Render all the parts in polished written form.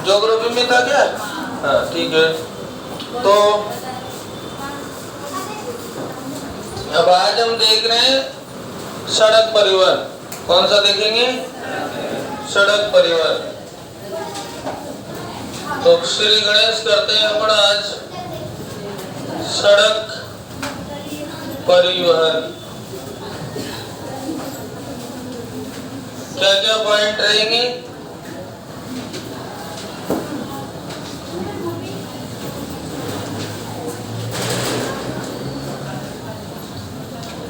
Geography में था क्या? हाँ ठीक है। तो अब आज हम देख रहे हैं सड़क परिवहन। कौन सा देखेंगे? सड़क परिवहन। तो श्री गणेश करते हैं अपन आज सड़क परिवहन। क्या क्या पॉइंट रहेंगे?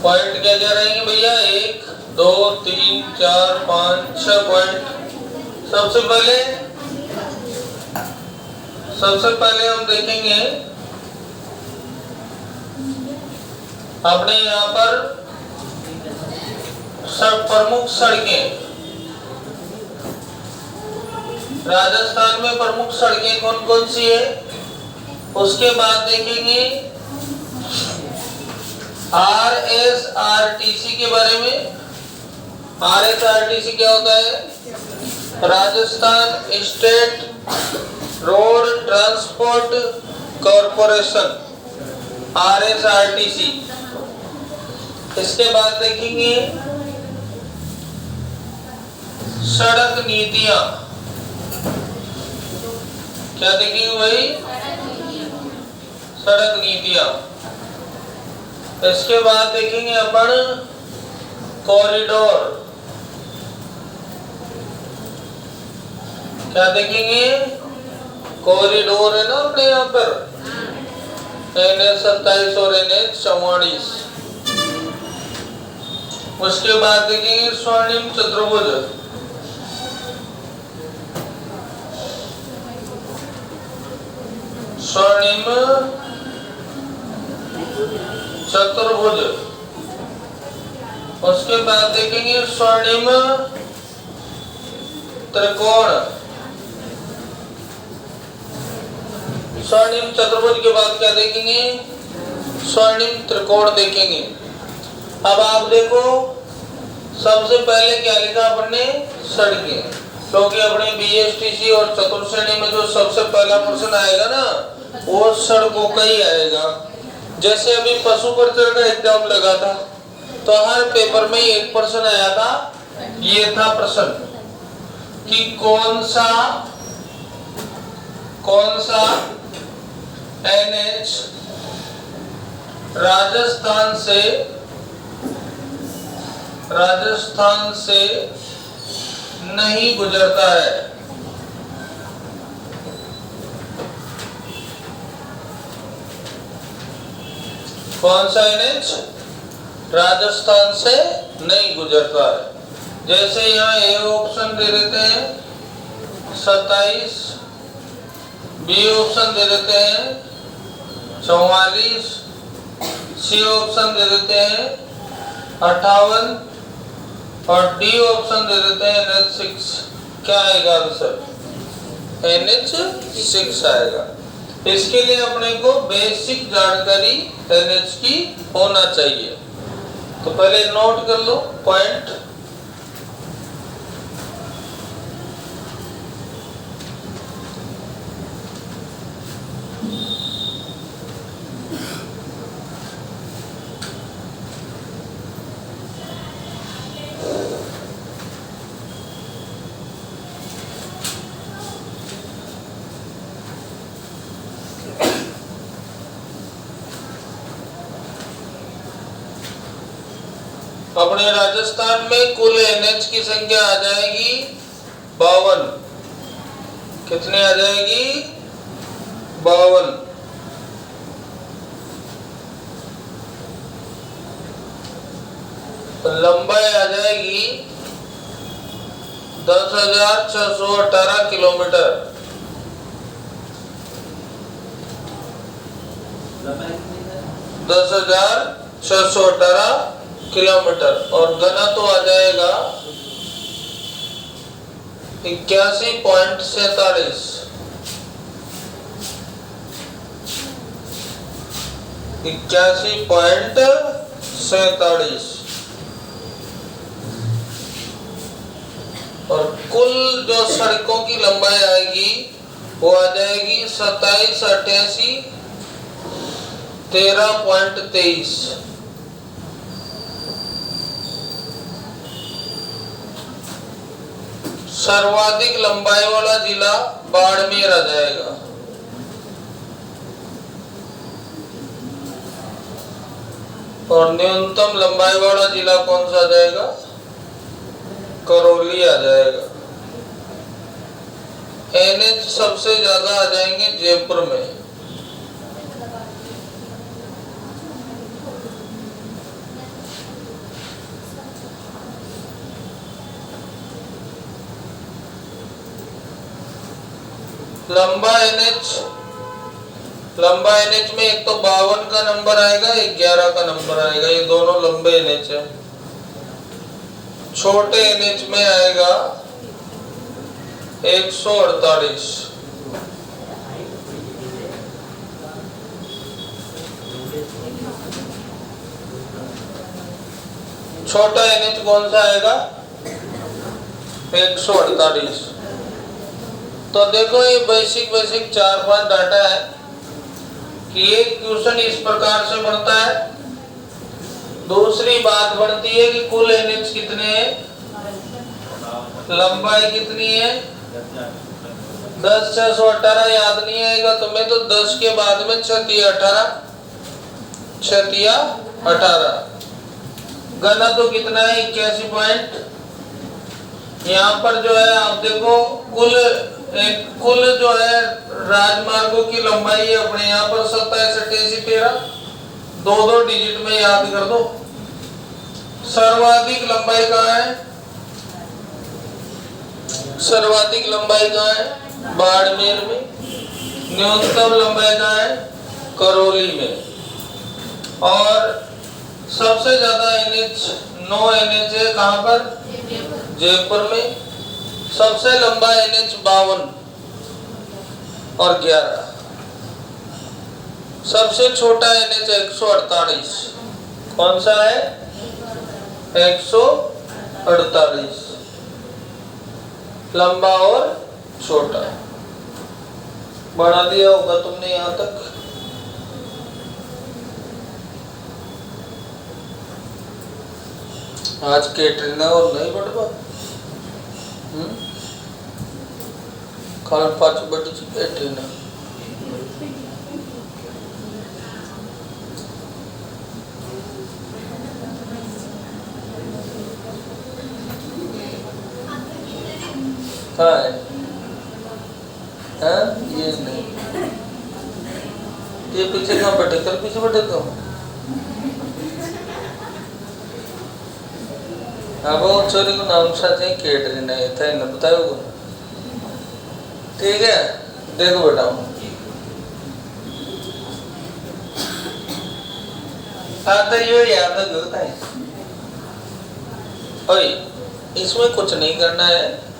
पॉइंट क्या क्या रहेंगे भैया? 1 2 3 4 5 6 पॉइंट। सबसे पहले हम देखेंगे अपने यहाँ पर प्रमुख सड़कें। राजस्थान में प्रमुख सड़कें कौन कौन सी है। उसके बाद देखेंगे RSRTC के बारे में। RSRTC क्या होता है? Rajasthan state road transport corporation, RSRTC। इसके बाद देखेंगे सड़क नीतियां। क्या देखेंगे भाई? सड़क नीतियां। इसके बाद देखेंगे अपन कॉरिडोर। क्या देखेंगे? कॉरिडोर है ना अपने यहाँ पर, NH 27 और NH 44। उसके बाद देखेंगे स्वर्णिम चतुर्भुज। स्वर्णिम चतुर्भुज। उसके बाद देखेंगे स्वर्णिम त्रिकोण। स्वर्णिम चतुर्भुज के बाद क्या देखेंगे? स्वर्णिम त्रिकोण देखेंगे। अब आप देखो सबसे पहले क्या लिखा अपन ने? सड़कें। क्योंकि अपने BSTC और चतुर्थ श्रेणी में जो सबसे पहला प्रश्न आएगा ना वो सड़कों का ही आएगा। जैसे अभी पशु परिचर का एग्जाम लगा था तो हर पेपर में एक प्रश्न आया था। ये था प्रश्न कि कौन सा NH राजस्थान से नहीं गुजरता है। कौन सा NH राजस्थान से नहीं गुजरता है। जैसे यहाँ ए ऑप्शन दे देते हैं 27, बी ऑप्शन दे देते हैं 44, सी ऑप्शन दे देते हैं 58 और डी ऑप्शन दे देते हैं NH6। क्या आएगा आंसर? NH6 आएगा। इसके लिए अपने को बेसिक जानकारी NH की होना चाहिए। तो पहले नोट कर लो पॉइंट। अपने राजस्थान में कुल NH की संख्या आ जाएगी 52। कितनी आ जाएगी? 52। तो लंबाई आ जाएगी 10,618 किलोमीटर। 10,618 किलोमीटर। और घनत्व आ जाएगा 81.47। 81.47। और कुल जो सड़कों की लंबाई आएगी वो आ जाएगी 27, 88, 13.23। सर्वाधिक लंबाई वाला जिला बाड़मेर आ जाएगा। और न्यूनतम लंबाई वाला जिला कौन सा आ जाएगा? करौली आ जाएगा। एनएच सबसे ज्यादा आ जाएंगे जयपुर में। लंबा एनएच में एक तो 52 का नंबर आएगा, एक 11 का नंबर आएगा, ये दोनों लंबे एनएच है। छोटे एनएच में आएगा 148। छोटा एनएच कौन सा आएगा? 148। तो देखो ये बेसिक 4-5 डाटा है कि एक क्वेश्चन इस प्रकार से बनता है। दूसरी बात बनती है कि कुल एनएच कितने हैं, लंबाई कितनी है। 10, 618 याद नहीं आएगा तुम्हें तो 10 के बाद में 6×18। घनत्व तो कितना है? 81 पॉइंट। यहाँ पर जो है आप देखो कुल जो है राजमार्गों की लंबाई है अपने यहाँ पर 27, 88, 13, 2-2 डिजिट में याद कर दो। सर्वाधिक लंबाई कहाँ है? सर्वाधिक लंबाई कहाँ है? बाड़मेर में। न्यूनतम लंबाई कहाँ है? करौली में। और सबसे ज्यादा एनएच 9 एनएच है कहाँ पर? जयपुर में। सबसे लंबा एनएच 52 और 11। सबसे छोटा एनएच 148। कौन सा है? 148। लंबा और छोटा। बढ़ा दिया होगा तुमने यहां तक। आज कैटरीना और नहीं बढ़वा कल 5 बड़ी कैटरीना। हाँ है, हाँ ये नहीं, ये पीछे कहाँ बैठे? कल पीछे बैठे तो अब वो छोरी को नाम साथ ही कैटरीना है था, इन्हें बताओ को। ठीक है, देखो बेटा आता ये याद होता है। ओए इसमें कुछ नहीं करना है,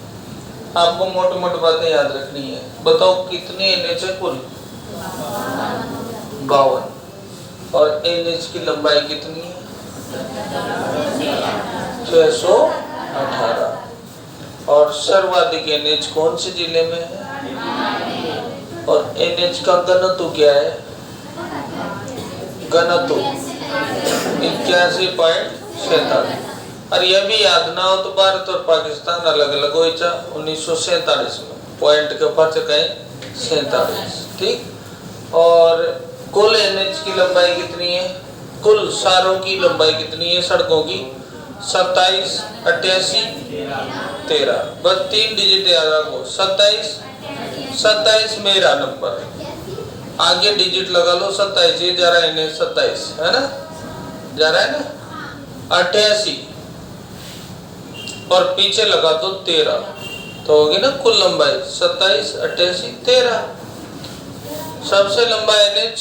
आपको मोटी मोटी बातें याद रखनी है। बताओ कितने एनएच है कुल? 52। और एनएच की लंबाई कितनी है? 618। और सर्वाधिक एनएच कौन से जिले में है? और एनएच का घनत्व क्या है? घनत्व 81.47। और यह भी याद ना हो तो भारत और पाकिस्तान अलग अलग हो 1947 में पॉइंट के ऊपर से कहें 47। ठीक। और कुल एनएच की लंबाई कितनी है? कुल सारों की लंबाई कितनी है सड़कों की? 27, 88, 13। बस 3 डिजिट याद रखो। 27 मेरा नंबर, आगे डिजिट लगा लो 27। ये जा रहा है 27 है ना, जा रहा है ना। 88 और पीछे लगा दो 13, तो होगी ना कुल लंबाई 27, 88, 13। सबसे लंबा एनएच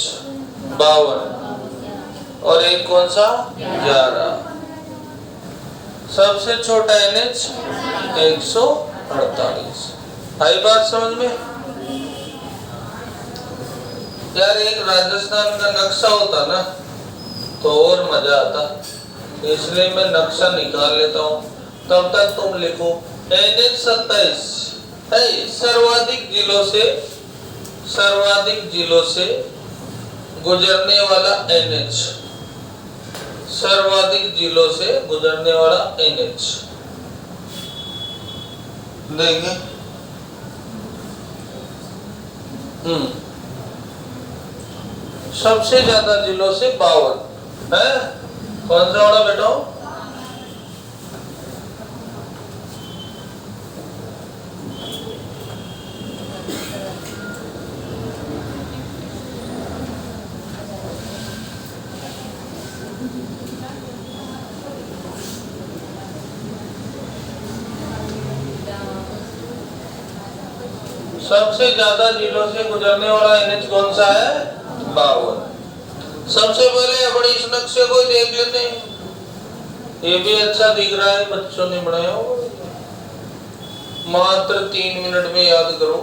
52 और एक कौन सा? 11। सबसे छोटा एनएच 148। आई बात समझ में? यार एक राजस्थान का नक्शा होता ना तो और मजा आता, इसलिए मैं नक्शा निकाल लेता हूँ। तब तक तुम लिखो एनएच 27 है सर्वाधिक जिलों से सर्वाधिक जिलों से गुजरने वाला एनएच, सर्वाधिक जिलों से गुजरने वाला एनएच देंगे। सबसे ज्यादा जिलों से 52 है। कौन सा वाला बेटा? सबसे ज्यादा जिलों से गुजरने वाला एनएच कौन सा है? 52। सबसे पहले अपने इस नक्शे को देख लेते हैं। ये भी अच्छा दिख रहा है, बच्चों ने बनाया हो। मात्र 3 मिनट में याद करो।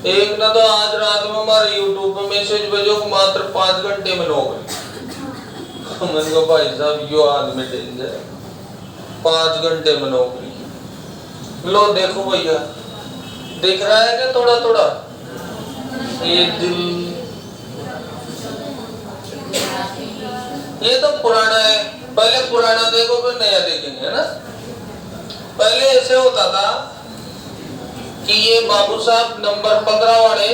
एक ना तो आज रात में हमारे यूट्यूब पर मैसेज भेजो मात्र 5 घंटे में नौकरी। मैंने कहा भाई साहब यो आदमी डेंजर, 5 घंटे में नौकरी। लो देखो भैया, दिख रहा है क्या थोड़ा थोड़ा? ये दिल, ये तो पुराना है। पहले पुराना देखो फिर नया देखेंगे, है ना। पहले ऐसे होता था कि ये बाबू साहब नंबर 15 वाले,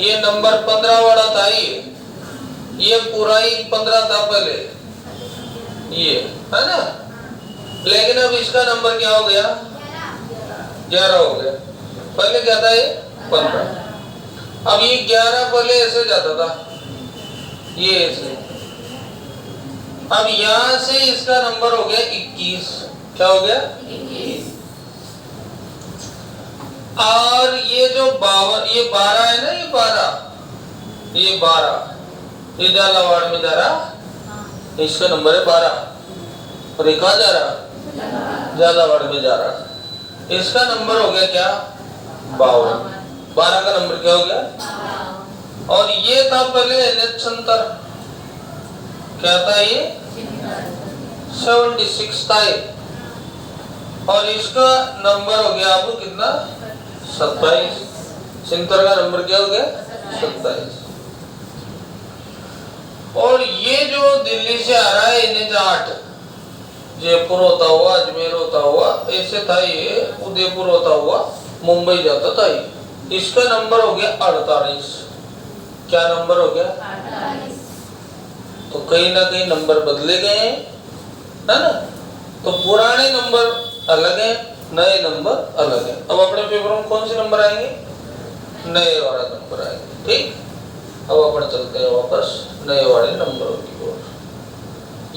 ये नंबर 15 वाला था। ये पूरा ही 15 था पहले, ये है ना। लेकिन अब इसका नंबर क्या हो गया? 11 हो गया। पहले क्या था? ये 15। अब ये 11 पहले ऐसे जाता था, ये ऐसे। अब यहां से इसका नंबर हो गया 21। क्या हो गया? 21। और ये जो 52, ये 12 है ना, ये 12, ये 12, ये झालावाड़ में जा रहा, इसका नंबर है 12। और ये कहाँ जा रहा? झालावाड़ में जा रहा। इसका नंबर हो गया क्या? 52। 12 का नंबर क्या हो गया? और ये था पहले एनएच 76। क्या था ये? 76 था ये। और इसका नंबर हो गया आपको कितना? 27। 76 का नंबर क्या हो गया? 27। और ये जो दिल्ली से आ रहा है एनएच 8, जयपुर होता हुआ, अजमेर होता हुआ, ऐसे था ये, उदयपुर होता हुआ मुंबई जाता था ये। इसका नंबर हो गया 48। क्या नंबर हो गया? 48। तो कहीं ना कहीं नंबर बदले गए हैं, है ना। तो पुराने नंबर अलग है, नए नंबर अलग है। अब अपने पेपर में कौन से नंबर आएंगे? नए वाला नंबर आएंगे। ठीक, अब अपन चलते हैं वापस नए वाले नंबरों की ओर।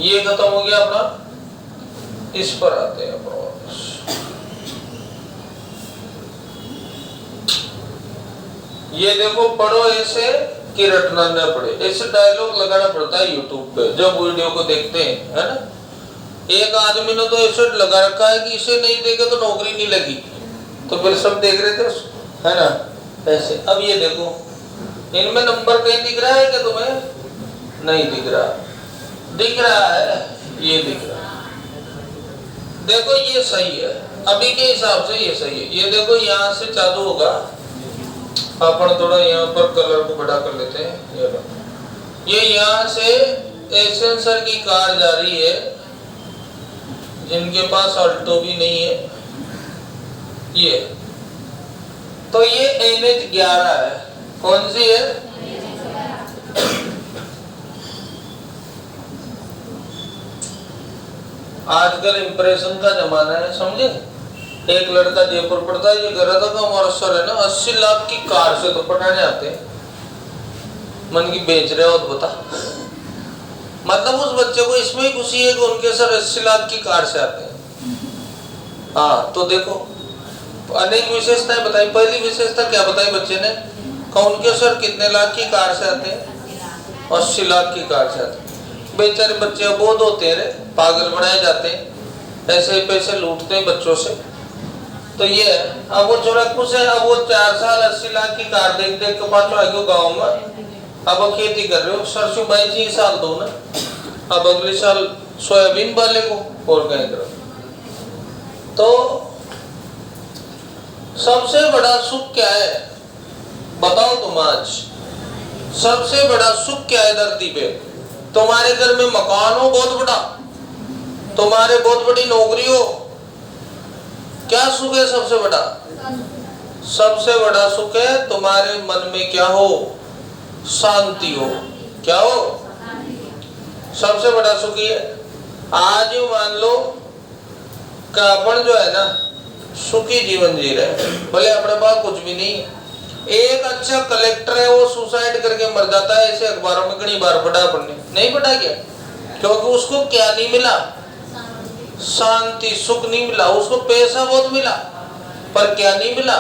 ये खत्म हो गया अपना, इस पर आते हैं अपन वापस। ये देखो, पढ़ो ऐसे कि रटना न पड़े। ऐसे डायलॉग लगाना पड़ता है यूट्यूब पे जब वीडियो को देखते हैं, है ना। एक आदमी ने तो ऐसे लगा रखा है कि इसे नहीं देखे तो नौकरी नहीं लगी, तो फिर सब देख रहे थे उसको, है ना। ऐसे अब ये देखो, इनमें नंबर कहीं दिख रहा है क्या तुम्हें? नहीं दिख रहा। दिख रहा है, ये दिख रहा है। देखो ये सही है, अभी के हिसाब से ये सही है। ये देखो यहाँ से चालू होगा, अपन थोड़ा यहाँ पर कलर को बड़ा कर लेते हैं। ये यहाँ से एसेंसर की कार जा रही है, जिनके पास अल्टो भी नहीं है ये, तो ये NH 11 है। कौन सी है? आजकल इंप्रेशन का जमाना है, समझे। एक लड़का जयपुर पढ़ता है, ये कह रहा था कि हमारा सर है ना 80 लाख की कार से तो पढ़ाने आते हैं। मन की बेच रहे हो तो बता। मतलब उस बच्चे को इसमें ही खुशी है कि उनके सर 80 लाख की कार से आते हैं। हाँ, तो देखो अनेक विशेषताएं बताई। पहली विशेषता क्या बताई बच्चे ने? उनके सर कितने लाख की कार से आते हैं? 80 लाख की कार से आते हैं। बेचारे बच्चे अबोध होते हैं, पागल बनाए जाते हैं, ऐसे ही पैसे लूटते हैं बच्चों से। तो ये अब वो चौरक्कू से, अब वो 4 साल 80 लाख की कार देख देख के पास आ गए गाँव में। अब वो खेती कर रहे हो, सरसों भाई जी साल दो ना, अब अगले साल सोयाबीन वाले को और कहीं करो। तो सबसे बड़ा सुख क्या है बताओ तुम आज। सबसे बड़ा सुख क्या है धरती पे? तुम्हारे घर में मकान हो बहुत बड़ा, तुम्हारे बहुत बड़ी नौकरी हो, क्या सुख है सबसे बड़ा? सबसे बड़ा सुख है तुम्हारे मन में क्या हो? शांति हो। क्या हो? सबसे बड़ा सुख ही है। आज ही मान लो कि अपन जो है ना सुखी जीवन जी रहे हैं, भले अपने पास कुछ भी नहीं है। एक अच्छा कलेक्टर है वो सुसाइड करके मर जाता है, ऐसे अखबारों में कई बार पढ़ा पढ़ने नहीं पढ़ा क्या? क्योंकि उसको क्या नहीं मिला? शांति सुख नहीं मिला। उसको पैसा बहुत मिला पर क्या नहीं मिला?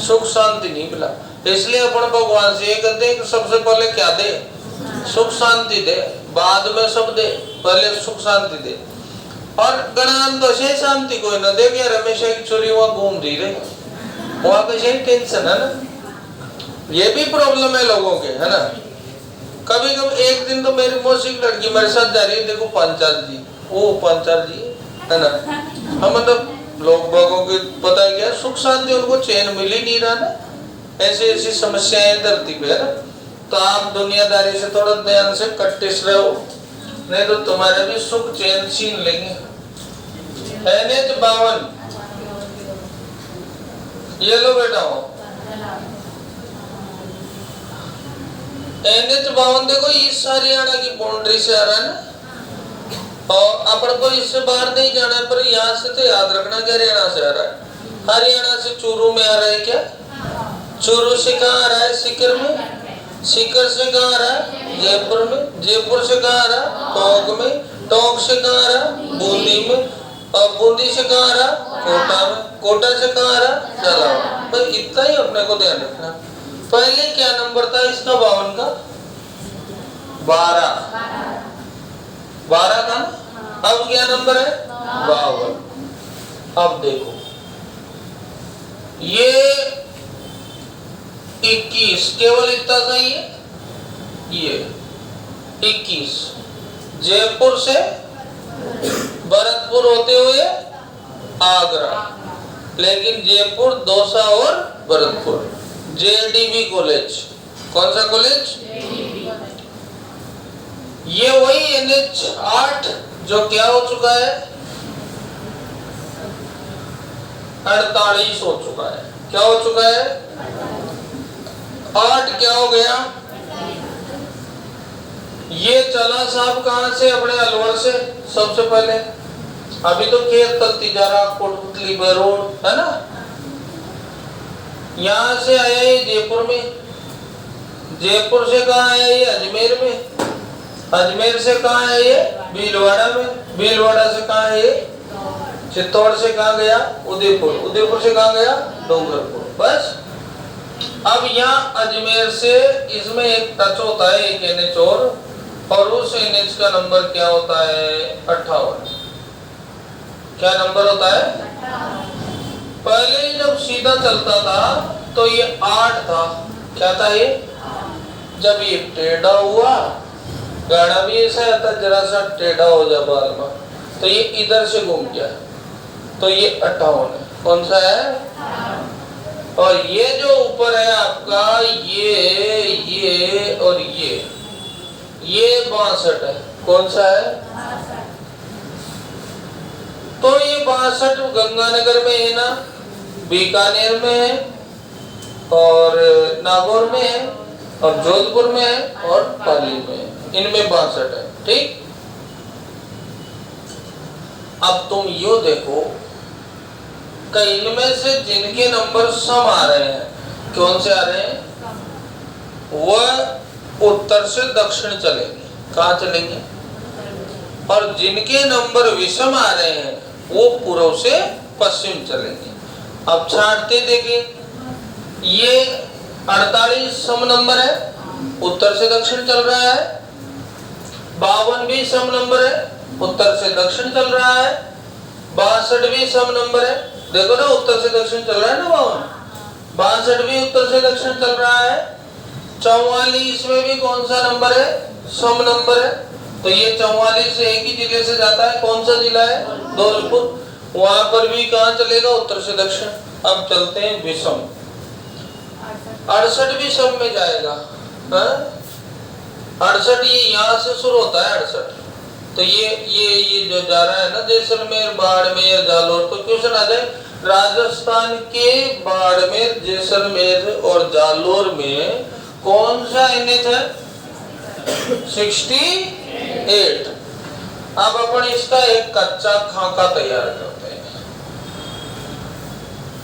सुख शांति नहीं मिला। इसलिए अपन भगवान से ये कहते हैं कि सबसे पहले क्या दे? सुख शांति दे, बाद में सब दे, पहले सुख शांति दे। और गणान तो से शांति कोई ना दे गया, रमेशा की चोरी वहां घूम रही रहे, वहां कैसे टेंशन है ना। ये भी प्रॉब्लम है लोगों के, है ना। कभी कभी एक दिन तो मेरी मौसी की लड़की मेरे साथ जा रही है, देखो पंचाल जी, वो पंचाल जी है ना। हम मतलब लोग बागों की पता है क्या सुख शांति उनको चैन मिल ही नहीं रहा ना। ऐसी ऐसी समस्याएं धरती पे है ना। तो आप दुनियादारी से थोड़ा ध्यान से कट्टिस रहो, नहीं तो तुम्हारे भी सुख चैन छीन लेंगे। NH 52 ये लो बेटा हो। NH 52 देखो इस हरियाणा की बाउंड्री से आ रहा है ना, और अपन को इससे बाहर नहीं जाना है, पर यहाँ से तो याद रखना कि हरियाणा से आ रहा है। हरियाणा से चूरू में आ रहा है क्या? चूरू से कहाँ आ रहा है? सीकर में। सीकर से कहाँ आ रहा है? जयपुर में। जयपुर से कहाँ आ रहा है? टोंक में। टोंक से कहाँ आ रहा है? बूंदी में। और बूंदी से कहाँ आ रहा? कोटा में। कोटा से कहाँ आ रहा? जलावन। भाई इतना ही अपने को ध्यान रखना। पहले क्या नंबर था इसका 52 का? 12 का ना। अब क्या नंबर है? 52। अब देखो ये 21 केवल इतना सही है। ये 21 जयपुर से भरतपुर होते हुए आगरा, लेकिन जयपुर, दौसा और भरतपुर। JDB कॉलेज, कौन सा कॉलेज? ये वही NH 8 जो क्या हो चुका है? 48 हो चुका है। क्या हो चुका है? 8 क्या हो गया? ये चला साहब कहां से? अपने अलवर से सबसे पहले। अभी तो खेत तलती जा रहा, कोटपुतली रोड है ना। यहां से आया ये जयपुर में। जयपुर से कहा आया ये? अजमेर में। अजमेर से कहा है ये? भीलवाड़ा में। भीलवाड़ा से कहा है ये? चित्तौड़ से कहा गया? उदयपुर। उदयपुर से कहा गया? डूंगरपुर। बस। अब यहाँ अजमेर से इसमें एक टच होता है, एक NH और उस NH का नंबर क्या होता है? 58। क्या नंबर होता है? पहले जब सीधा चलता था तो ये 8 था। क्या था ये? जब ये टेढ़ा हुआ, गाड़ा भी ऐसा आता जरा सा टेढ़ा हो जा बाल में, तो ये इधर से घूम गया, तो ये 58 है। कौन सा है? और ये जो ऊपर है आपका ये और ये 62 है। कौन सा है? तो ये 62 गंगानगर में है ना, बीकानेर में है और नागौर में है और जोधपुर में है और पाली में है। इनमें 62 है। ठीक। अब तुम यो देखो कि इनमें से जिनके नंबर सम आ रहे हैं, कौन से आ रहे हैं? वह उत्तर से दक्षिण चलेंगे। कहाँ चलेंगे? और जिनके नंबर विषम आ रहे हैं वो पूर्व से पश्चिम चलेंगे। अब छांटते देखें, ये 48 सम नंबर है, उत्तर से दक्षिण चल रहा है। 52 भी सम नंबर है, उत्तर से दक्षिण चल रहा है। 62 भी सम नंबर है, देखो ना उत्तर से दक्षिण चल रहा है ना। 52 भी उत्तर से दक्षिण चल रहा है। 44 में भी कौन सा नंबर है? सम नंबर है। तो ये 44 एक ही जिले से जाता है। कौन सा जिला है? धौलपुर। वहां पर भी कहाँ चलेगा? उत्तर से दक्षिण। अब चलते हैं विषम। 68 भी सम में जाएगा। 68 ये यहाँ से शुरू होता है 68। तो ये जो जा रहा है ना जैसलमेर, बाड़मेर, जालोर, तो क्वेश्चन आ जाए राजस्थान के बाड़मेर, जैसलमेर और जालोर में कौन सा एनएच है? 68। अब अपन इसका एक कच्चा खाका तैयार करते हैं।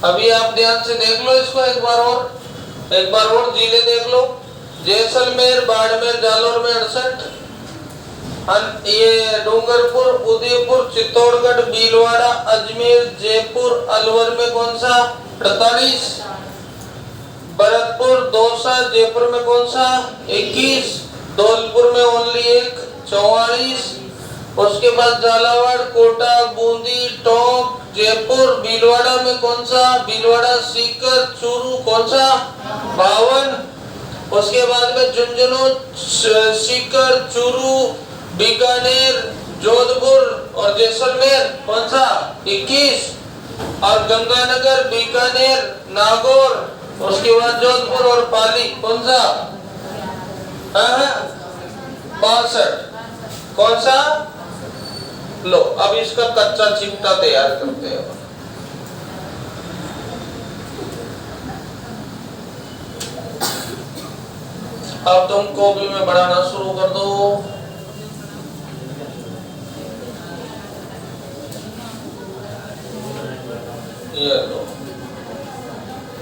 अभी आप ध्यान से देख लो इसको एक बार और जिले देख लो। जैसलमेर, बाड़मेर, जालोर में 68, ये डूंगरपुर, उदयपुर, चित्तौड़गढ़, भीलवाड़ा, अजमेर, जयपुर, अलवर में कौन सा? 48। भरतपुर, दौसा, जयपुर में कौन सा? 21। धौलपुर में ओनली 1, 44। उसके बाद झालावाड़, कोटा, बूंदी, टोंक, जयपुर, भीलवाड़ा में कौन सा? भीलवाड़ा, सीकर, चूरू कौन सा? 52। उसके बाद में झुंझुनू, सीकर, चूरू, बीकानेर, जोधपुर और जैसलमेर कौन सा? 21। और गंगानगर, बीकानेर, नागौर, उसके बाद जोधपुर और पाली कौन सा? 62। कौन सा? लो अब इसका कच्चा चिमटा तैयार करते हैं। अब तुम कॉपी में बढ़ाना शुरू कर दो।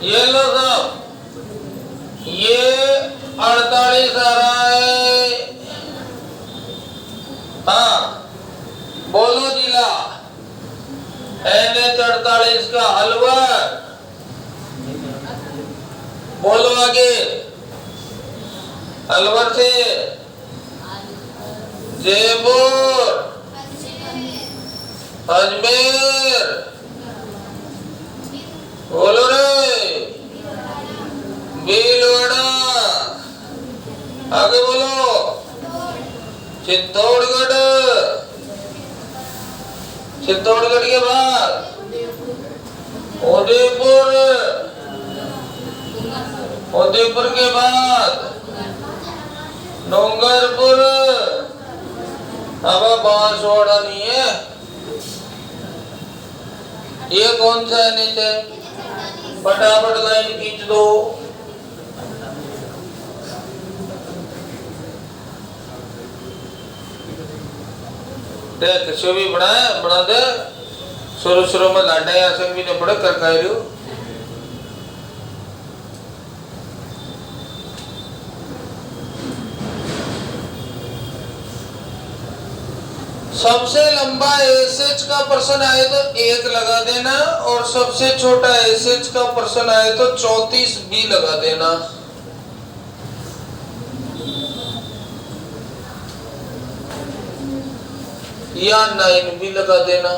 ये लो साहब, ये 48 आ रहा है। हाँ बोलो जिला। NH 48 का अलवर। बोलो आगे। अलवर से जयपुर, अजमेर, बोलो रे, भीलवाड़ा, आगे बोलो, चित्तौड़गढ़, चित्तौड़गढ़ के बाद उदयपुर, उदयपुर के बाद डूंगरपुर। अब बांसवाड़ा नहीं है। ये कौन सा एनएच है? फटाफट लाइन खींच दो। देख भी बना दे। शुरू में लाडा या संग भी ने बड़ा कर रही हो। सबसे लंबा एसएच का प्रश्न आए तो 1 लगा देना, और सबसे छोटा एसएच का प्रश्न आए तो 34 बी लगा देना। या 9 भी लगा देना।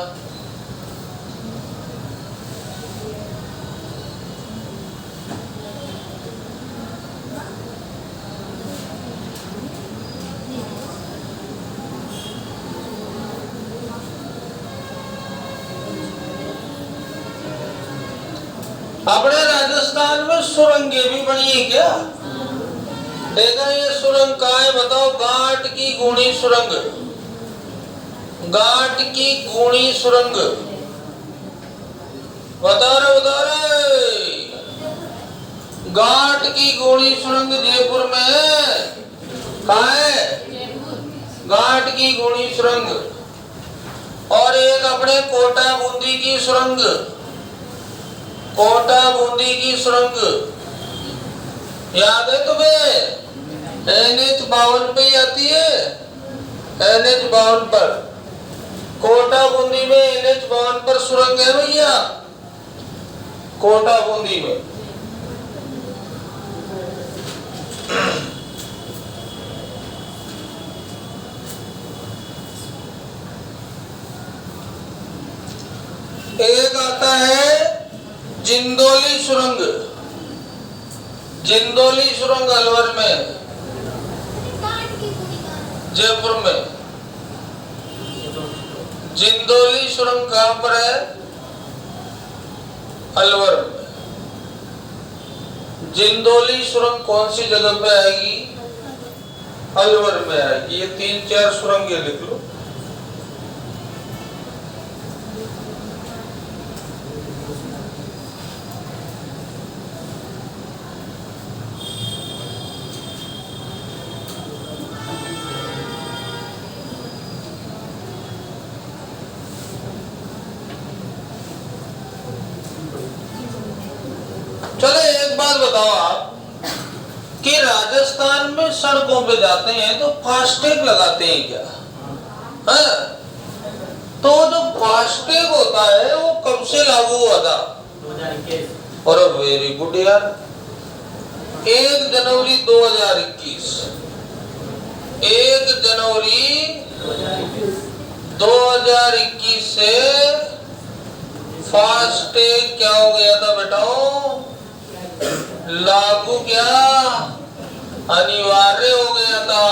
अपने राजस्थान में सुरंगे भी बनी है क्या? देखा ये सुरंग कहाँ है बताओ? घाट की गुणी सुरंग, घाट की गुणी सुरंग। बता रहे घाट की गुणी सुरंग जयपुर में है। कहाँ है? घाट की गुणी सुरंग। और एक अपने कोटा बूंदी की सुरंग, कोटा बूंदी की सुरंग याद है तुम्हें? NH 52 पे आती है। NH 52 पर, कोटा बूंदी में NH 52 पर सुरंग है भैया, कोटा बूंदी में। एक आता है जिंदोली सुरंग, जिंदोली सुरंग अलवर में, जयपुर में। जिंदोली सुरंग कहां पर है? अलवर में। जिंदोली सुरंग कौन सी जगह पे आएगी? अलवर में आएगी। ये 3-4 सुरंगें लिख लो। चलो एक बात बताओ आप कि राजस्थान में सड़कों पे जाते हैं तो फास्टैग लगाते हैं क्या? है? तो जो फास्टैग होता है वो कब से लागू हुआ था? 2021। और वेरी गुड यार, 1 जनवरी 2021। 1 जनवरी 2021 से फास्टैग क्या हो गया था बेटाओ? लागू, क्या अनिवार्य हो गया था?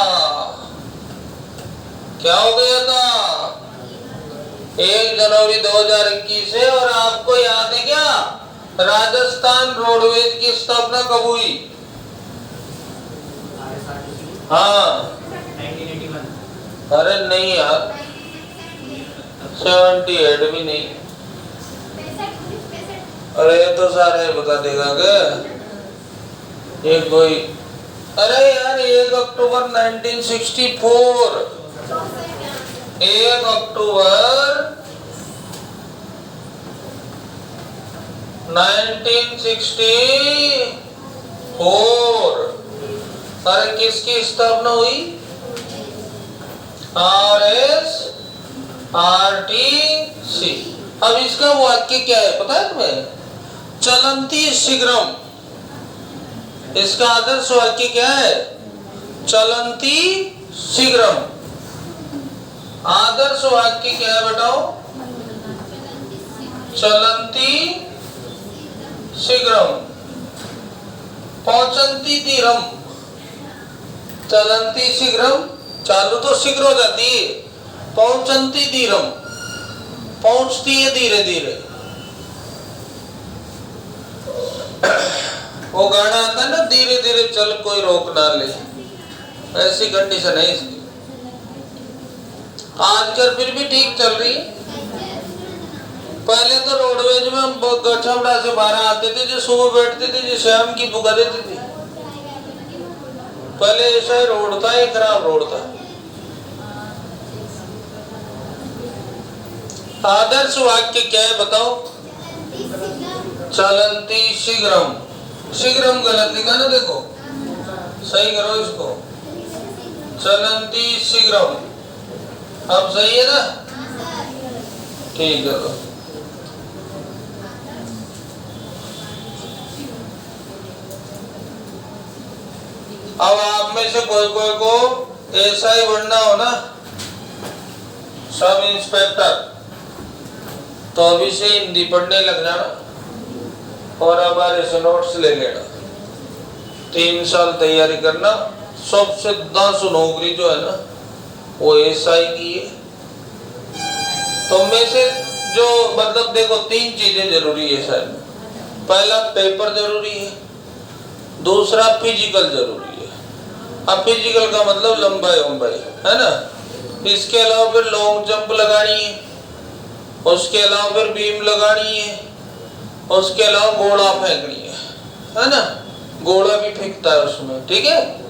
क्या हो गया था? 1 जनवरी 2021 से। और आपको याद है क्या राजस्थान रोडवेज की स्थापना कब हुई? हाँ 1981। अरे नहीं यार, 78 भी नहीं। अरे तो सारे बता देगा क्या ये कोई? अरे यार 1 अक्टूबर 1964। 1 अक्टूबर 1964। अरे किसकी स्थापना हुई? RSRTC। अब इसका वाक्य क्या है पता है तुम्हें? चलंती शीघ्रम। इसका आदर्श वाक्य क्या है? चलंती शीघ्रम। आदर्श वाक्य क्या है बताओ? चलंती शीघ्रम। पहुंचती धीरम। चलंती शीघ्रम, चालू तो शीघ्र हो जाती है। पहुंचती धीरम, पहुंचती है धीरे धीरे। वो गाना आता है ना, धीरे धीरे चल कोई रोक ना ले, ऐसी कंडीशन है इसकी। आजकल फिर भी ठीक चल रही है। पहले तो रोडवेज में हम गठमड़ा से 12 आते थे, जो सुबह बैठते थे, जो शाम की भुगा देती थी। पहले ऐसा ही रोड था, एक खराब रोड था। आदर्श वाक्य क्या है बताओ? चलंती शीघ्रम। शीघ्रम गलत लिखा ना, देखो सही करो इसको। चलंती शीघ्रम, अब सही है ना? ठीक है। अब आप में से कोई कोई को ऐसा ही बनना हो ना, सब इंस्पेक्टर, तो अभी से हिंदी पढ़ने लग जाना और हमारे से नोट्स ले लेना। 3 साल तैयारी करना। सबसे 10 नौकरी जो है ना वो एसआई की है। तो में से जो मतलब देखो 3 चीजें जरूरी है एसआई में। पहला पेपर जरूरी है, दूसरा फिजिकल जरूरी है। अब फिजिकल का मतलब लंबाई है ना। इसके अलावा फिर लॉन्ग जंप लगानी है, उसके अलावा फिर बीम लगानी है, उसके अलावा गोला फेंकनी है ना। गोला भी फेंकता है उसमें, ठीक है।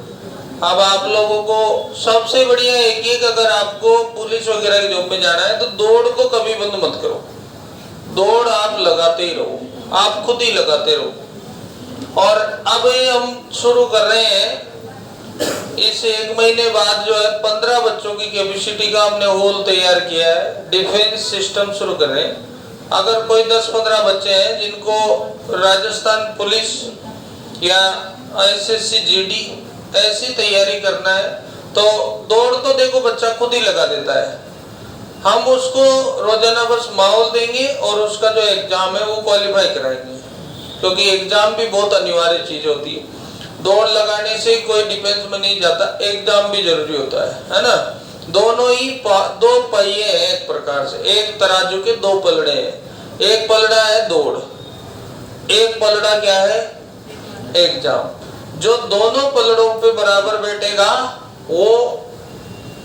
अब आप लोगों को सबसे बढ़िया एक अगर आपको पुलिस वगैरह की जॉब में जाना है तो दौड़ को कभी बंद मत करो। दौड़ आप लगाते ही रहो, आप खुद ही लगाते रहो। और अब हम शुरू कर रहे हैं इस 1 महीने बाद जो है 15 बच्चों की कैपेसिटी का हमने होल तैयार किया है। डिफेंस सिस्टम शुरू कर रहे हैं। अगर कोई 10-15 बच्चे हैं जिनको राजस्थान पुलिस या एसएससी जीडी ऐसी तैयारी करना है तो दौड़ तो देखो बच्चा खुद ही लगा देता है। हम उसको रोजाना बस माहौल देंगे और उसका जो एग्जाम है वो क्वालिफाई कराएंगे, क्योंकि एग्जाम भी बहुत अनिवार्य चीज होती है। दौड़ लगाने से कोई डिफेंस में नहीं जाता, एग्जाम भी जरूरी होता है ना। दोनों ही 2 पहिए हैं एक प्रकार से, एक तराजू के 2 पलड़े हैं। एक पलड़ा है दौड़ एक पलड़ा क्या है, एक जाम। जो दोनों पलड़ों पे बराबर बैठेगा वो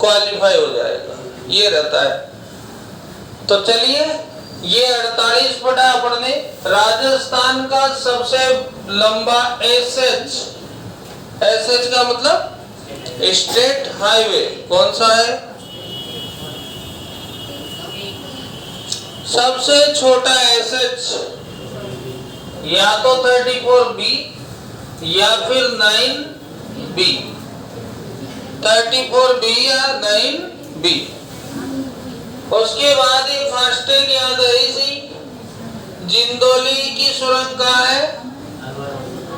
क्वालिफाई हो जाएगा, ये रहता है। तो चलिए, ये 48 पढ़ा अपन ने। राजस्थान का सबसे लंबा एसएच, एसएच का मतलब स्टेट हाईवे कौन सा है? सबसे छोटा एसएच या तो 34B या फिर 9B, 34B या 9B। उसके बाद ही फास्टैग याद है इसी जिंदोली की सुरंग कहाँ है,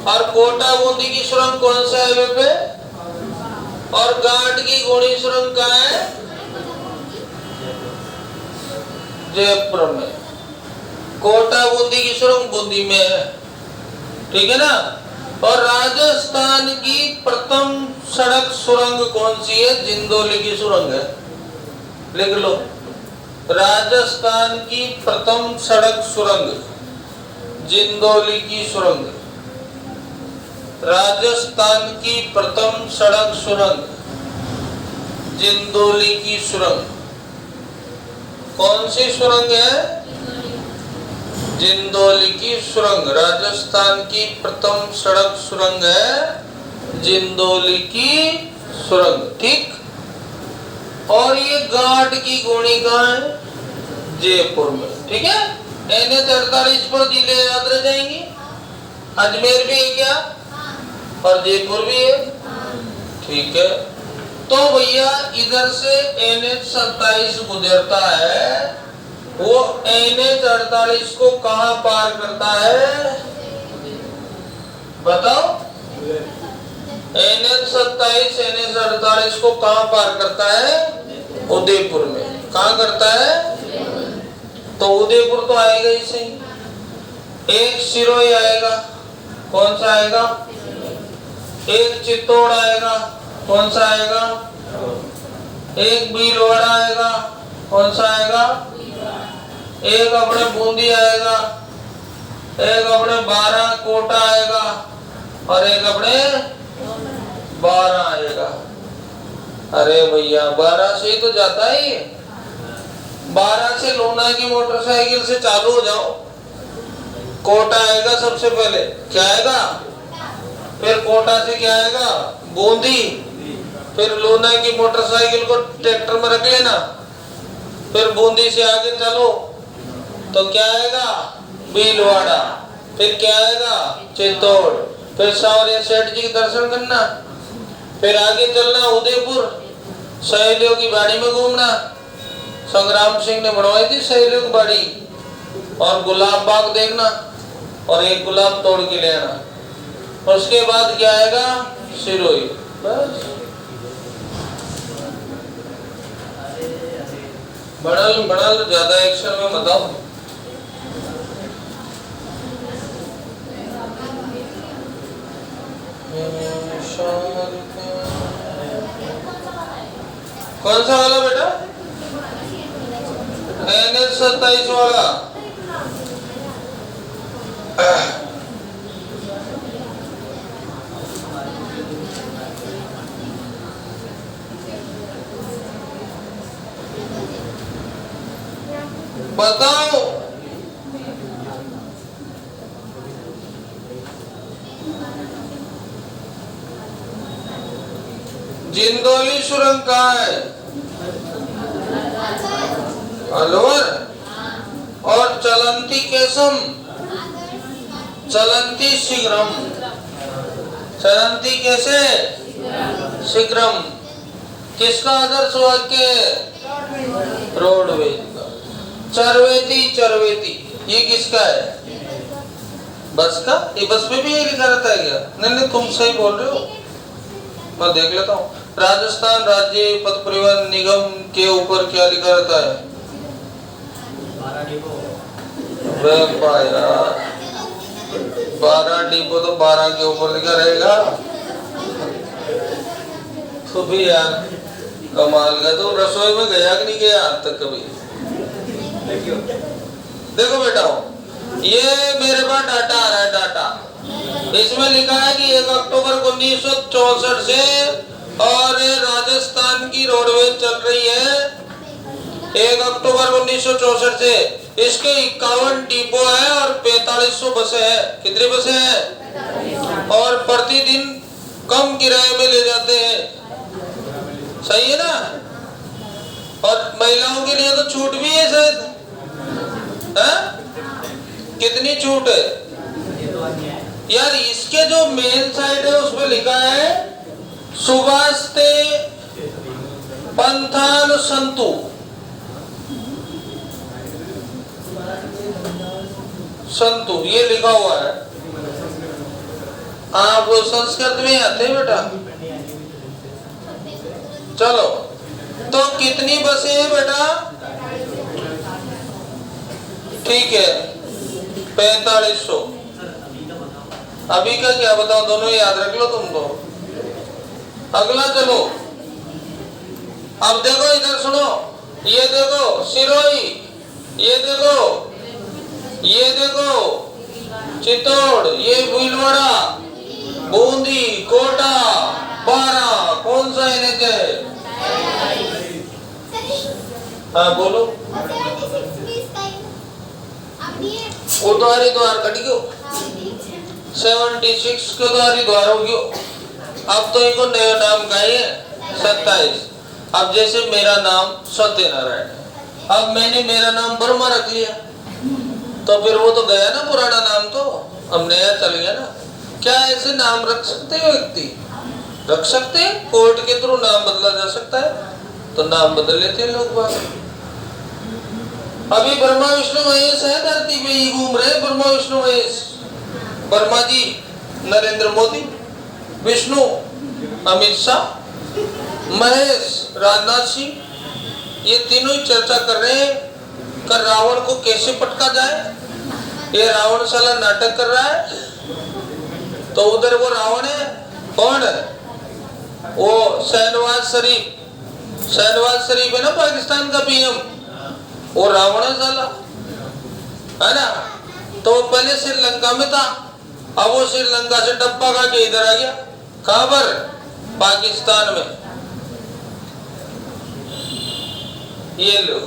और कोटा बूंदी की सुरंग कौन सा हाईवे पे, और गांठ की गोणी सुरंग कहाँ है, जयपुर में। कोटा बूंदी की सुरंग बूंदी में है, ठीक है ना। और राजस्थान की प्रथम सड़क सुरंग कौन सी है? जिंदोली की सुरंग है, लिख लो। राजस्थान की प्रथम सड़क सुरंग जिंदोली की सुरंग। राजस्थान की प्रथम सड़क सुरंग जिंदोली की सुरंग। कौन सी सुरंग है? जिंदोली की सुरंग। राजस्थान की प्रथम सड़क सुरंग है जिंदोली की सुरंग, ठीक। और ये गांठ की गोणी कहाँ है? जयपुर में, ठीक है। NH 48 पर जिले याद रह जाएंगे। अजमेर भी है क्या? और जयपुर भी है, ठीक है। तो भैया इधर से NH 27 गुजरता है, वो NH 48 को कहां पार करता है बताओ? NH 27 NH 48 को कहां पार करता है? उदयपुर में। कहां करता है? तो उदयपुर तो आएगा ही सही। एक सिरोही आएगा, कौन सा आएगा? एक चित्तौड़ आएगा, कौन सा आएगा? एक भीलवाड़ा आएगा, कौन सा आएगा? एक अपने बूंदी आएगा, एक अपने 12 कोटा आएगा, और एक अपने 12 आएगा। अरे भैया 12 से ही तो जाता है ये। 12 से लोना की मोटरसाइकिल से चालू हो जाओ। कोटा आएगा सबसे पहले, क्या आएगा? फिर कोटा से क्या आएगा? बूंदी। फिर लोना की मोटरसाइकिल को ट्रैक्टर में रख लेना, फिर बूंदी से आगे चलो तो क्या आएगा? भीलवाड़ा। फिर क्या आएगा? चित्तौड़। फिर सावरिया सेठ जी के दर्शन करना, फिर आगे चलना उदयपुर, सहेलियों की बाड़ी में घूमना। संग्राम सिंह ने बनवाई थी सहेलियों की बाड़ी, और गुलाब बाग देखना, और एक गुलाब तोड़ के ले आना। उसके बाद क्या आएगा? सिरोही। बस बढ़ल ज्यादा एक्शन में मत आओ। कौन सा वाला बेटा? NH 27 वाला। बताओ जिंदोली सुरंग कहाँ है? अलवर। और चलंती केसम, चलंती शीघ्रम। चलंती कैसे? शीघ्रम। किसका आदर्श वाक्य? रोडवेज का। चरवेती, चरवेती ये किसका है? बस का। ये बस में भी ये लिखा रहता है क्या? नहीं नहीं, तुम सही बोल रहे हो, मैं देख लेता हूँ। राजस्थान राज्य पथ परिवहन निगम के ऊपर क्या लिखा रहता है? 12 डिपो तो 12 के ऊपर लिखा रहेगा। तो भी यार कमाल का। तो रसोई में गया कि नहीं गया आज तक कभी? देखो बेटा, ये मेरे पास डाटा आ रहा है, डाटा इसमें लिखा है कि 1 अक्टूबर 1964 से और राजस्थान की रोडवेज चल रही है 1 अक्टूबर 1964 से। इसके 51 डिपो है और 4500 बसें है। कितनी बसें हैं? और प्रतिदिन कम किराए में ले जाते हैं। सही है ना? और महिलाओं के लिए तो छूट भी है शायद, कितनी छूट है यार? इसके जो मेन साइड है उसमें लिखा है सुभाषते पंथान संतु। संतु ये लिखा हुआ है। आप संस्कृत में आते हैं बेटा? चलो, तो कितनी बसें हैं बेटा? ठीक है, 4500। अभी का क्या बताओ, दोनों याद रख लो तुम तो। अगला चलो, अब देखो इधर सुनो, ये देखो सिरोही, ये देखो, ये देखो चित्तौड़, ये भीलवाड़ा, बूंदी, कोटा, बारा, कौन सा एनएच है? हाँ बोलो। वो तो हरिद्वार कट गयो, 76 के तो हरिद्वार हो गयो। अब तो इनको नया नाम का ही है 27। अब जैसे मेरा नाम सत्यनारायण है, अब मैंने मेरा नाम वर्मा रख लिया, तो फिर वो तो गया ना पुराना नाम, तो अब नया चल गया ना। क्या ऐसे नाम रख सकते हो व्यक्ति? रख सकते हैं, कोर्ट के थ्रू नाम बदला जा सकता है, तो नाम बदल लेते हैं लोग बात। अभी ब्रह्मा विष्णु महेश है, धरती पे ही घूम रहे ब्रह्मा विष्णु महेश। ब्रह्मा जी नरेंद्र मोदी, विष्णु अमित शाह, महेश राजनाथ सिंह, ये तीनों ही चर्चा कर रहे हैं कि रावण को कैसे पटका जाए। ये रावण साला नाटक कर रहा है, तो उधर वो रावण है, कौन है वो? शहनवाज शरीफ। शहनवाज शरीफ है ना पाकिस्तान का पीएम, वो रावण है साला, है ना? तो वो पहले श्रीलंका में था, अब वो श्रीलंका से डब्बा खा के इधर आ गया। कहां पर? पाकिस्तान में। ये लो,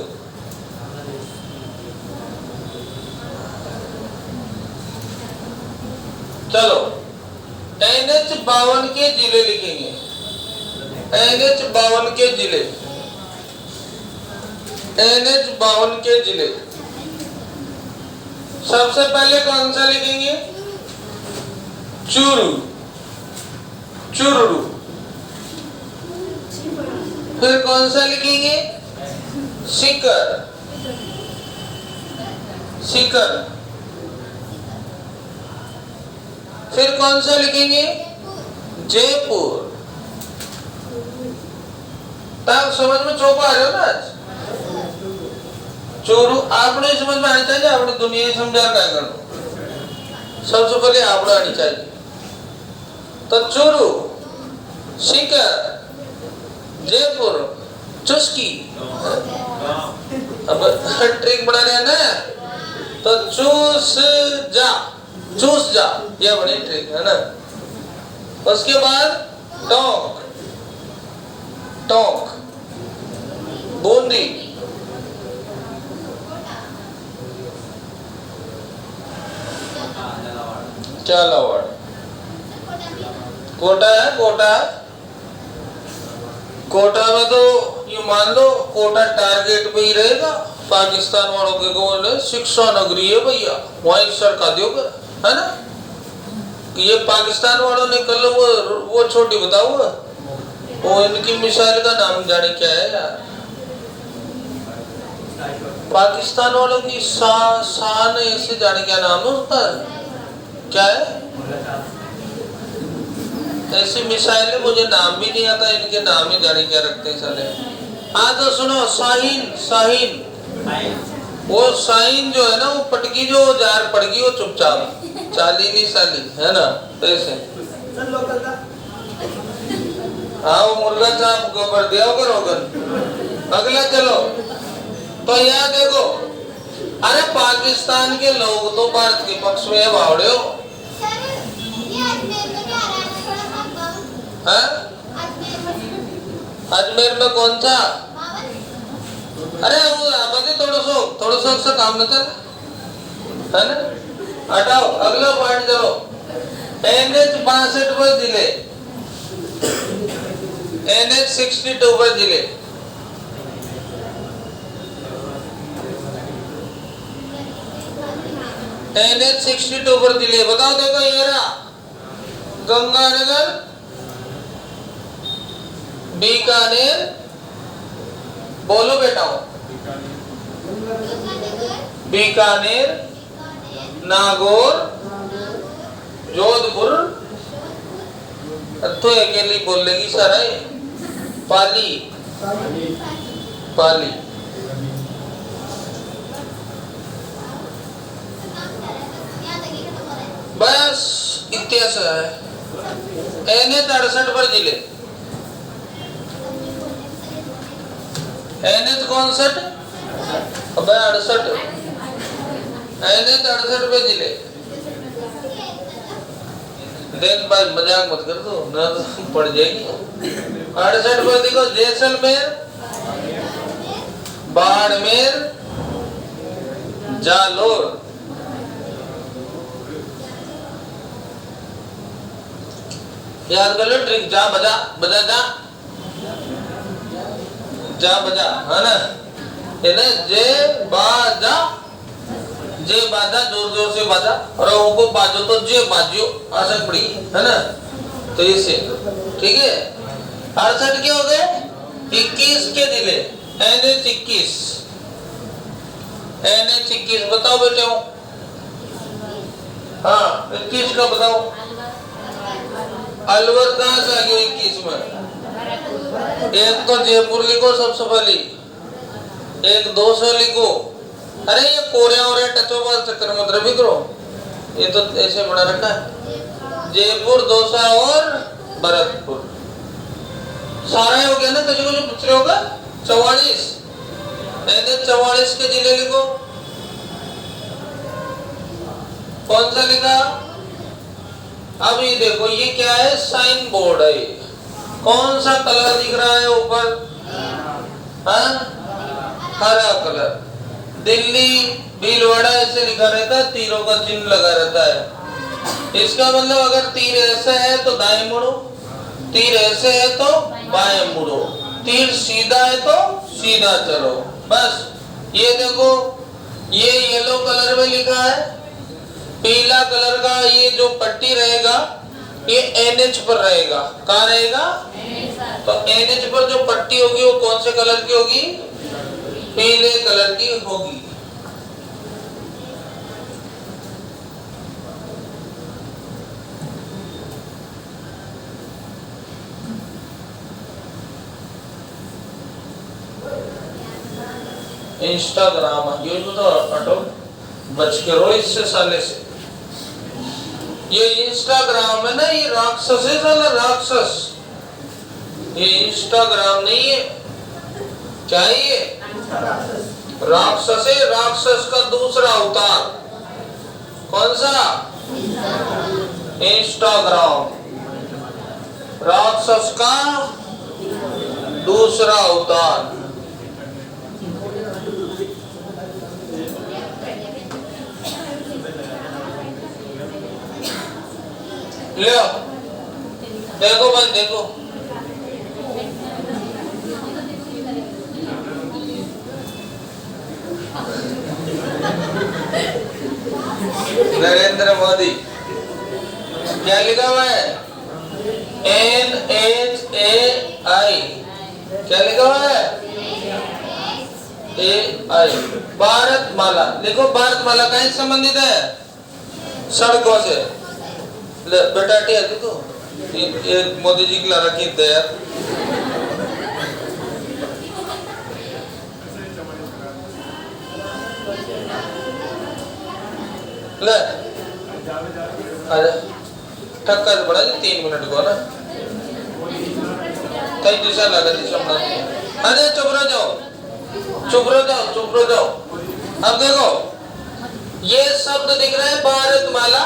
चलो NH 52 के जिले लिखेंगे। NH 52 के जिले, NH 52 के जिले। सबसे पहले कौन सा लिखेंगे? चूरू, चूरू। फिर कौन सा लिखेंगे? सीकर, सीकर। फिर कौन सा लिखेंगे? जयपुर। तब समझ में चौपा आ रहे हो ना आज? चोरू आपने समझ में आनी चाहिए, आपने दुनिया समझा क्या करो, सबसे पहले आपने आनी चाहिए। तो चोरू, सीकर, जयपुर, चुस्की। अब ट्रिक बना रहे हैं ना, तो चूस जा, चूस जा, ये बड़ी ट्रिक है ना। उसके बाद टोंक, टोंक, बूंदी, झालावाड़, कोटा है, कोटा। कोटा में तो ये मान लो कोटा टारगेट पे ही रहेगा पाकिस्तान वालों के। को शिक्षा नगरी है भैया, वहीं सरका दोगे, है ना? ये पाकिस्तान वालों ने कल वो छोटी बताओ, वो इनकी मिसाइल का नाम जाने क्या है यार? पाकिस्तान वालों की शान ऐसे जाने क्या नाम है उसका, क्या है? ऐसी मिसाइल है, मुझे नाम भी नहीं आता, इनके नाम ही जाने क्या रखते हैं साले। हाँ तो सुनो, शाहीन, शाहीन, वो शाहीन जो है ना, वो पटकी जो जार पड़ गई, वो चुपचाप चाली नहीं साली, है ना? ऐसे हाँ, वो मुर्गा चाप गोबर दिया होगा रोगन। अगला चलो, तो यहाँ देखो, अरे पाकिस्तान के लोग तो भारत के पक्ष में है भावड़े हो। अजमेर में कौन सा? अरे वो बता थोड़ा सा काम न चल है ना। हटाओ अगला पॉइंट चलो। NH 62 पर जिले, NH 62 पर जिले। NH 62 पर जिले बताओ। देखो ये रहा गंगानगर, बीकानेर, बोलो बेटा। बीकानेर, नागौर, जोधपुर, तो अकेली बोल लेगी सारा है। पाली, पाली। बस इतिहास है। NH 68 पर जिले, NH 68, अब 68, NH 68 पे जिले। देख भाई मजाक मत कर दो ना तो पड़ जाएगी। 68 पर देखो जैसलमेर, बाड़मेर, जालोर। याद कर लो ट्रिक। जा बजा बजा जा बजा है ना। जे बाजा, जे बाजा जोर से बाजा और उनको बाजो तो जे बाजियो आशा पड़ी है ना। तो इसे ठीक है। 68 के हो गए। 21 के जिले NH 21, NH 21 बताओ बेटे। हाँ 21 का बताओ। अलवर कहाँ से आ गया 21 में? एक तो जयपुर लिखो सबसे पहले, एक 200 लिखो। अरे ये कोरिया और टचोबा चक्कर मत रवि करो, ये तो ऐसे बना रखा है। जयपुर, दौसा और भरतपुर सारा हो गया ना। तो जो दूसरे होगा 44। 44 के जिले लिखो। कौन सा लिखा? अब ये देखो ये क्या है? साइन बोर्ड है। कौन सा कलर दिख रहा है ऊपर? हरा कलर। दिल्ली, भीलवाड़ा ऐसे लिखा रहता है, तीरों का चिन्ह लगा रहता है। इसका मतलब अगर तीर ऐसे है तो दाएं मुड़ो, तीर ऐसे है तो बाएं मुड़ो, तीर सीधा है तो सीधा चलो। बस ये देखो ये येलो कलर में लिखा है। पीला कलर का ये जो पट्टी रहेगा ये NH पर रहेगा। कहाँ रहेगा? तो NH पर जो पट्टी होगी वो कौन से कलर की होगी? पीले कलर की होगी। इंस्टाग्राम ये तो हटो, बच के रो इससे साले से। ये इंस्टाग्राम है ना, ये राक्षस है साला, राक्षस। ये इंस्टाग्राम नहीं है। क्या है ये? राक्षस है। राक्षस का दूसरा अवतार कौन सा? इंस्टाग्राम। राक्षस का दूसरा अवतार। लो देखो भाई देखो, नरेंद्र मोदी क्या लिखा हुआ है? NHAI। क्या लिखा हुआ है? AI। भारत माला देखो। भारत माला कहीं संबंधित है? सड़कों से। ले बेटा टी है तो ये मोदी जी की ला रखी है यार। ले आजा ठक्का तो बड़ा जी 3 मिनट को ना कई दिशा लगा दिशा बना। अरे चुप रह जाओ, चुप रह जाओ, चुप रह जाओ। अब देखो ये शब्द दिख रहा है भारतमाला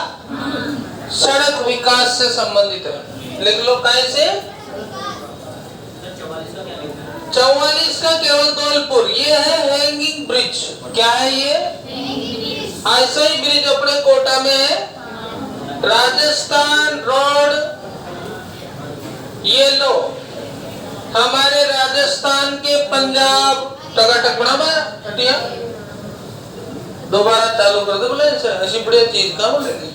सड़क विकास से संबंधित है। लिख लो कैसे 44 का केवल धौलपुर, ये है हैंगिंग ब्रिज। क्या है ये? ऐसा ही ब्रिज अपने कोटा में है, राजस्थान रोड। ये लो हमारे राजस्थान के पंजाब टकाटक बना हटिया, दोबारा चालू कर दो बोले ऐसी बढ़िया चीज कहाँ बोलेगी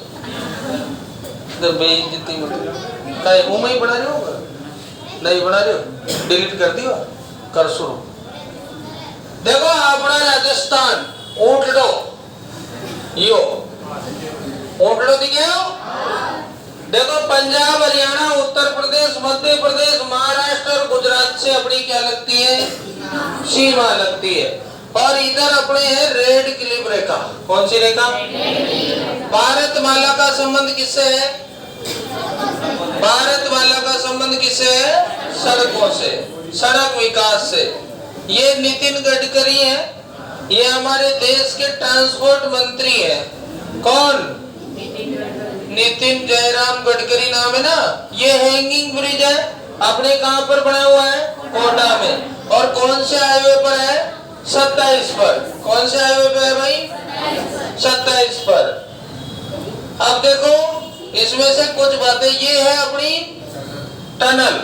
बेइज्जती में मुंह में ही बना रहे हो, नहीं बना रहे हो, डिलीट कर दियो, कर शुरू। देखो अपना राजस्थान ऊँटड़ो, यो ऊँटड़ो दिखे हो। देखो पंजाब, हरियाणा, उत्तर प्रदेश, मध्य प्रदेश, महाराष्ट्र और गुजरात से अपनी क्या लगती है? सीमा लगती है। और इधर अपने है रेड क्लिफ रेखा। कौन सी रेखा? भारतमाला का संबंध किससे है? भारतमाला का संबंध किससे है? सड़कों से, सड़क विकास से। ये नितिन गडकरी है, ये हमारे देश के ट्रांसपोर्ट मंत्री है। कौन? नितिन जयराम गडकरी नाम है ना। ये हैंगिंग ब्रिज है, अपने कहां पर बना हुआ है? कोटा में। और कौन से हाईवे पर है? 27 पर। कौन से हाईवे पे है भाई? 27 पर। अब देखो इसमें से कुछ बातें, ये है अपनी टनल।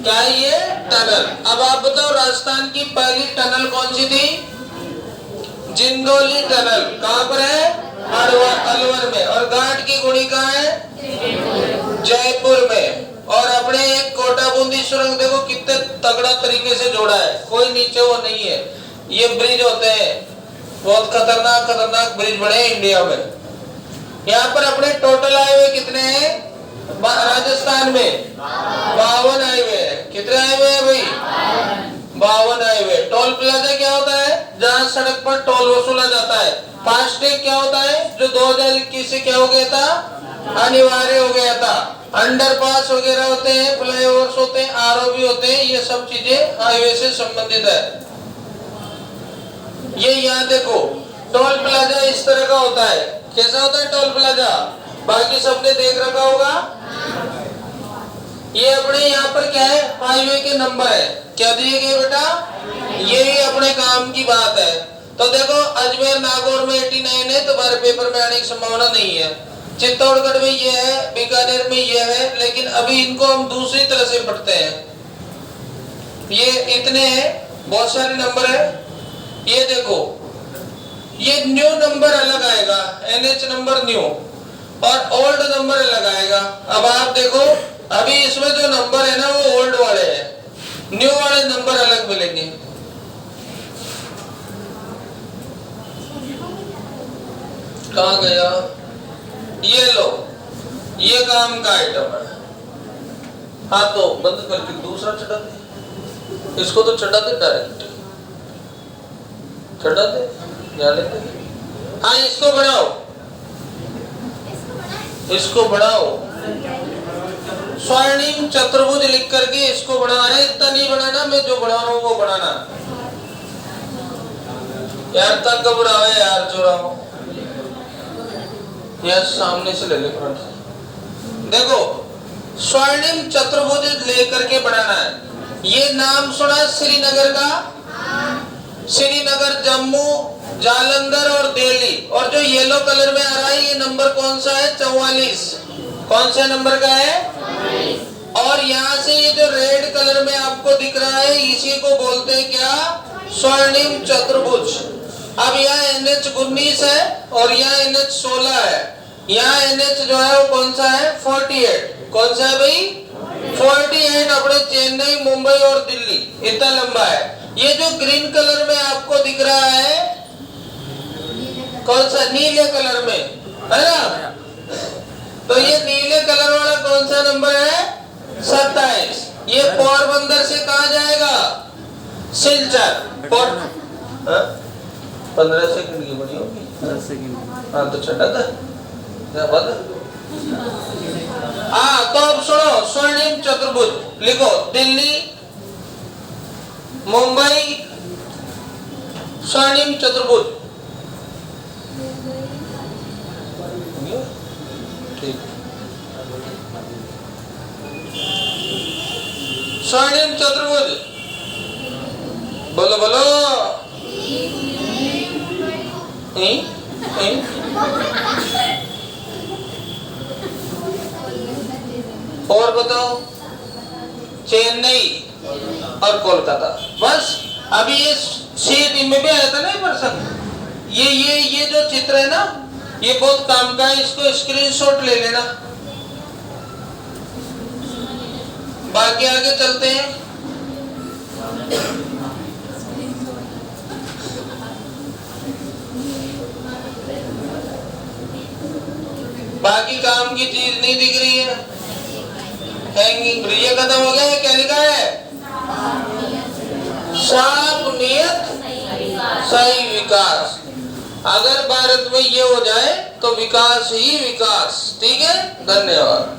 क्या है ये? टनल। अब आप बताओ राजस्थान की पहली टनल कौन सी थी? जिंदोली टनल। कहां पर है? अलवर में। और घाट की गुड़ी कहाँ है? जयपुर में। और अपने एक कोटा बूंदी सुरंग देखो कितने तगड़ा तरीके से जोड़ा है, कोई नीचे वो नहीं है। ये ब्रिज होते हैं, बहुत खतरनाक खतरनाक ब्रिज बने इंडिया में। यहाँ पर अपने टोटल हाईवे कितने हैं राजस्थान में? 52 हाईवे है। कितने हाईवे है भाई? 52 हाईवे। टोल प्लाजा क्या होता है? जहाँ सड़क पर टोल वसूला जाता है। फास्टैग क्या होता है? जो 2021 से क्या हो गया था? अनिवार्य हो गया था। अंडरपास वगैरह होते हैं, फ्लाईओवर्स होते हैं, आरओबी होते हैं, ये सब चीजें हाईवे से संबंधित है। ये यहाँ देखो टोल प्लाजा इस तरह का होता है। कैसा होता है टोल प्लाजा? बाकी सबने देख रखा होगा। ये अपने यहाँ पर क्या है? हाईवे के नंबर है। क्या दिए गए बेटा? यही अपने काम की बात है। तो देखो अजमेर नागौर में 89 है, तुम्हारे पेपर में आने की संभावना नहीं है। चित्तौड़गढ़ में ये है, बीकानेर में ये है, लेकिन अभी इनको हम दूसरी तरह से पढ़ते हैं। ये इतने हैं, बहुत सारे नंबर है। ये देखो ये न्यू नंबर अलग आएगा, एनएच नंबर न्यू, और ओल्ड नंबर अलग आएगा। अब आप देखो अभी इसमें जो नंबर है ना वो ओल्ड वाले हैं, न्यू वाले नंबर अलग मिलेंगे। कहाँ गया? ये लो, ये काम का आइटम है। हाँ तो बंद करके दूसरा चढ़ा दे, इसको तो चढ़ा दे, डायरेक्ट चढ़ा दे, जाने दे। हाँ इसको बढ़ाओ, इसको बढ़ाओ, स्वर्णिम चतुर्भुज लिख करके इसको बढ़ाना। इतना नहीं बढ़ाना, मैं जो बढ़ा रहा हूँ वो बढ़ाना यार। तक घबरावे यार, चोराओ यार, सामने से ले ले फ्रंट से। देखो स्वर्णिम चतुर्भुज लेकर के बढ़ाना है। ये नाम सुना श्रीनगर का? श्रीनगर, जम्मू, जालंधर और दिल्ली। और जो येलो कलर में आ रहा है ये नंबर कौन सा है? 44। कौन सा नंबर का है? और यहाँ से ये जो रेड कलर में आपको दिख रहा है इसी को बोलते हैं क्या? स्वर्णिम चतुर्भुज। अब यहाँ NH 19 है और यहाँ NH 16 है। यहाँ NH जो है वो कौन सा है? 48। कौन सा है भाई? 48 अपने चेन्नई, मुंबई और दिल्ली, इतना लंबा है। ये जो ग्रीन कलर में आपको दिख रहा है कौन सा? नीले कलर में है ना? तो ये नीले कलर वाला कौन सा नंबर है? 27। ये पोरबंदर से कहाँ जाएगा? सिलचर। 15 सेकंड की बनी होगी। 10 सेकंड। हाँ तो छठा था। हाँ तो अब सुनो, स्वर्णिम चतुर्भुज लिखो। दिल्ली, मुंबई, स्वर्णिम चतुर्भुज। ठीक। स्वर्णिम चतुर्भुज, बोलो बोलो। और बताओ, चेन्नई और कोलकाता। बस अभी ये सीट में भी आया था ना ये प्रश्न। ये जो चित्र है ना, ये बहुत काम का है, इसको स्क्रीनशॉट ले लेना। बाकी आगे चलते हैं। बाकी काम की चीज नहीं दिख रही है। हैंगिंग ब्रिज ये खत्म हो गया है। क्या लिखा है? साफ नियत सही विकास। अगर भारत में ये हो जाए तो विकास ही विकास। ठीक है, धन्यवाद।